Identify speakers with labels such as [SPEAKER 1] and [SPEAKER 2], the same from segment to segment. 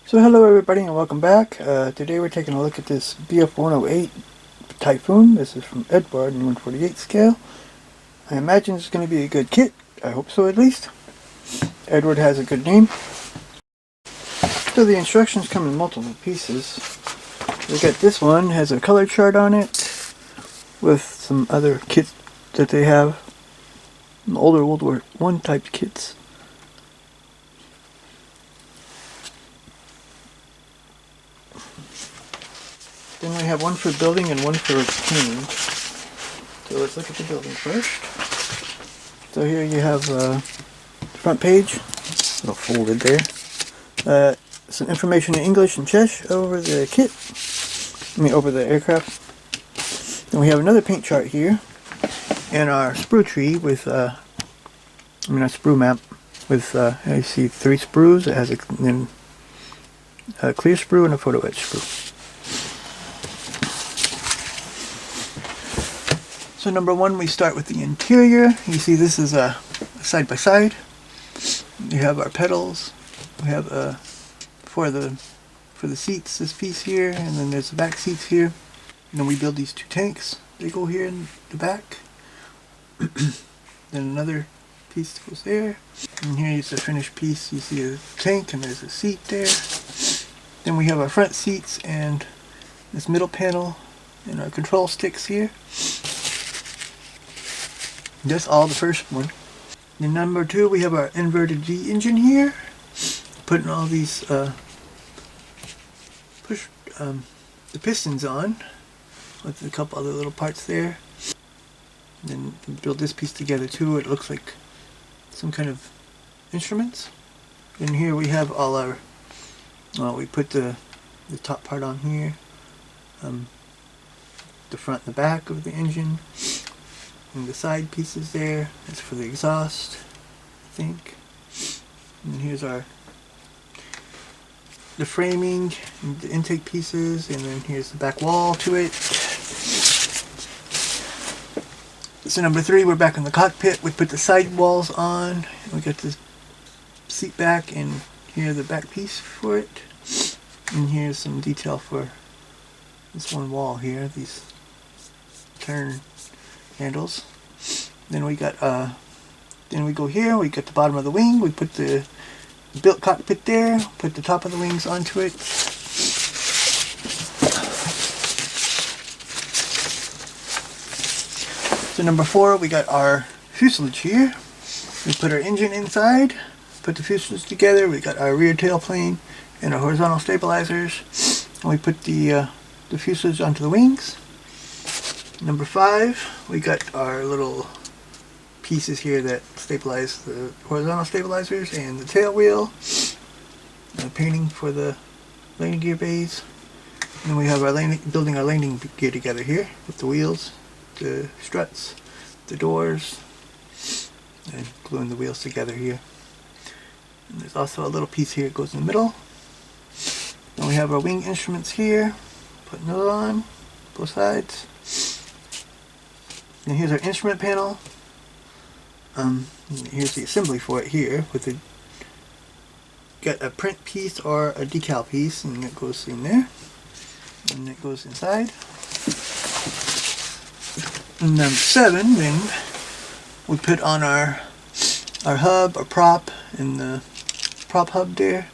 [SPEAKER 1] So hello everybody and welcome back. Today we're taking a look at this BF-108 Typhoon. This is from Eduard in 148 scale. I imagine it's going to be a good kit. I hope so at least. Eduard has a good name. So the instructions come in multiple pieces. We got this one, has a color chart on it with some other kits that they have. Older World War I type kits. Then we have one for building and one for painting. So let's look at the building first. So here you have the front page, a little folded there. Some information in English and Czech over the kit, over the aircraft. Then we have another paint chart here, and our sprue tree with, a sprue map with, you see 3 sprues. It has a clear sprue and a photo etch sprue. So number one, we start with the interior. You see this is a side by side. You have our pedals. We have for the seats, this piece here, and then there's the back seats here. And then we build these 2 tanks. They go here in the back. Then another piece goes there. And here is the finished piece. You see a tank and there's a seat there. Then we have our front seats and this middle panel and our control sticks here. That's all the first one. Then number 2, we have our inverted V engine here. Putting all these push the pistons on with a couple other little parts there. And then build this piece together too. It looks like some kind of instruments. And here we have all our. We put the top part on here. The front and the back of the engine. And the side pieces there, that's for the exhaust, I think. And here's the framing, and the intake pieces, and then here's the back wall to it. So number 3, we're back in the cockpit. We put the side walls on. We got this seat back, and here the back piece for it. And here's some detail for this one wall here, these turn handles. Then we got then we go here, we got the bottom of the wing, we put the built cockpit there, put the top of the wings onto it. So number 4, we got our fuselage here. We put our engine inside, put the fuselage together, we got our rear tailplane and our horizontal stabilizers. And we put the fuselage onto the wings. Number 5, we got our little pieces here that stabilize the horizontal stabilizers and the tail wheel. Painting for the landing gear bays. And then we have our building our landing gear together here with the wheels, the struts, the doors, and gluing the wheels together here. And there's also a little piece here that goes in the middle. Then we have our wing instruments here, putting those on both sides. And here's our instrument panel. Here's the assembly for it here. Got a print piece or a decal piece, and it goes in there. And it goes inside. And number 7, then we put on our hub, our prop, and the prop hub there,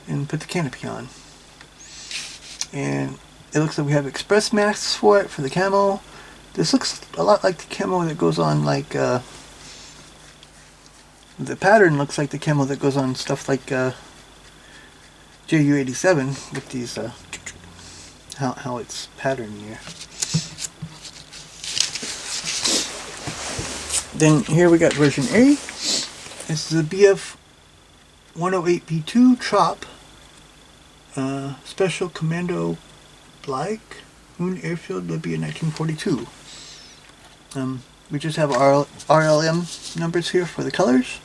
[SPEAKER 1] and put the canopy on. And it looks like we have express masks for it for the camo. This looks a lot like the camo that goes on, like, the pattern looks like the camo that goes on stuff like JU-87 with these, how it's patterned here. Then here we got version A. This is a BF-108B2 Trop Special Commando Bleich Moon Airfield, Libya, 1942. We just have our RLM numbers here for the colors.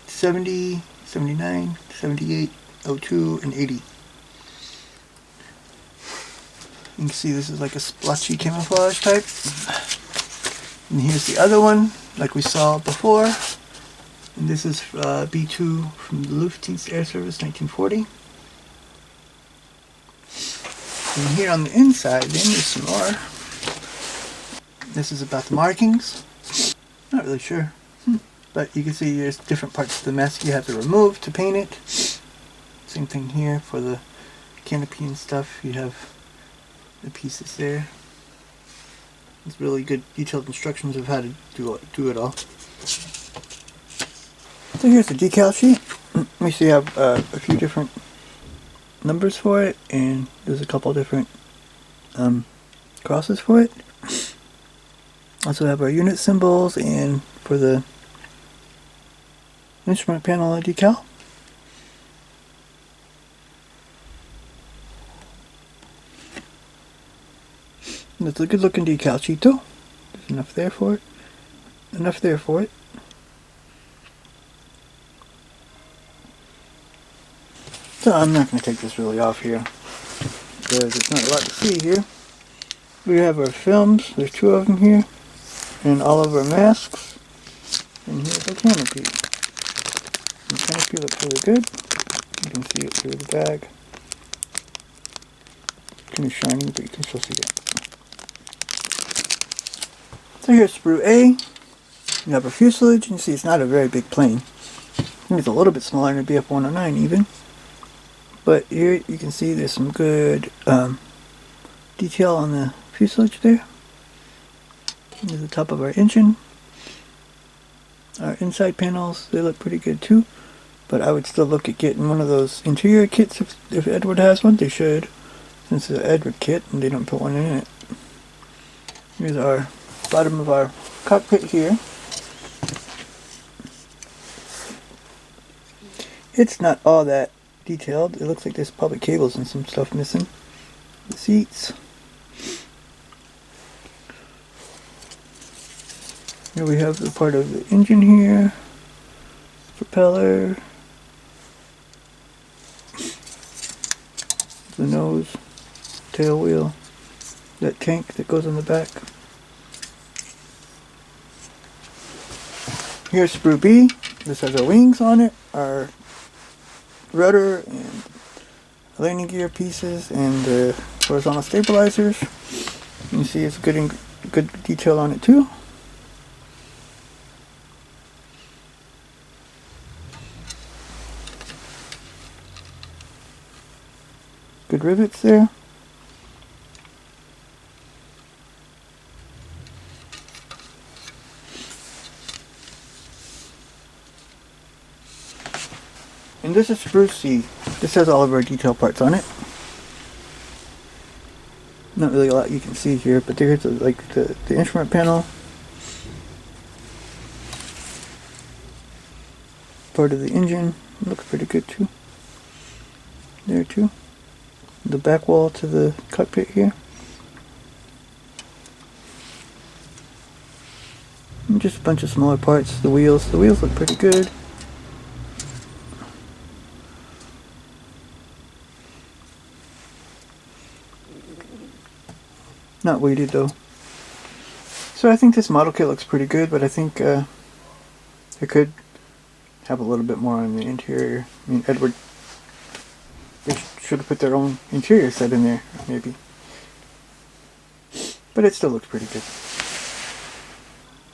[SPEAKER 1] 70, 79, 78, 02, and 80. You can see this is like a splotchy camouflage type. And here's the other one, like we saw before. And this is B2 from the Luftdienst Air Service, 1940. And here on the inside, then there's some more. This is about the markings. Not really sure. But you can see there's different parts of the mask you have to remove to paint it. Same thing here for the canopy and stuff. You have the pieces there. It's really good detailed instructions of how to do it all. So here's the decal sheet. We see you have a few different numbers for it, and there's a couple different crosses for it. Also have our unit symbols, and for the instrument panel decal. It's a good looking decal sheet though. There's enough there for it. Enough there for it. So I'm not going to take this really off here, because it's not a lot to see here. We have our films, there's 2 of them here, and all of our masks, and here's our canopy. The canopy looks really good. You can see it through the bag. It's kind of shiny, but you can still see it. So here's sprue A. You have our fuselage, and you see it's not a very big plane. I think it's a little bit smaller than a BF-109 even. But here you can see there's some good detail on the fuselage there. Here's the top of our engine. Our inside panels, they look pretty good too. But I would still look at getting one of those interior kits if Eduard has one. They should, since it's an Eduard kit and they don't put one in it. Here's our bottom of our cockpit here. It's not all that detailed. It looks like there's probably cables and some stuff missing. The seats. Here we have the part of the engine here. Propeller. The nose. Tail wheel. That tank that goes on the back. Here's sprue B. This has our wings on it. Our rudder and landing gear pieces and the horizontal stabilizers. You can see it's good detail on it too. Good rivets there. And this is sprue C. This has all of our detail parts on it. Not really a lot you can see here, but there's the instrument panel. Part of the engine. Looks pretty good too. There too. The back wall to the cockpit here. And just a bunch of smaller parts. The wheels. The wheels look pretty good. Not weighted though. So I think this model kit looks pretty good, but I think it could have a little bit more on the interior. I mean, Eduard, they should have put their own interior set in there, maybe. But it still looks pretty good.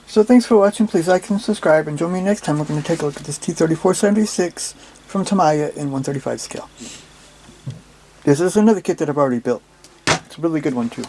[SPEAKER 1] So thanks for watching. Please like and subscribe, and join me next time. We're going to take a look at this T-3476 from Tamiya in 135 scale. This is another kit that I've already built. It's a really good one too.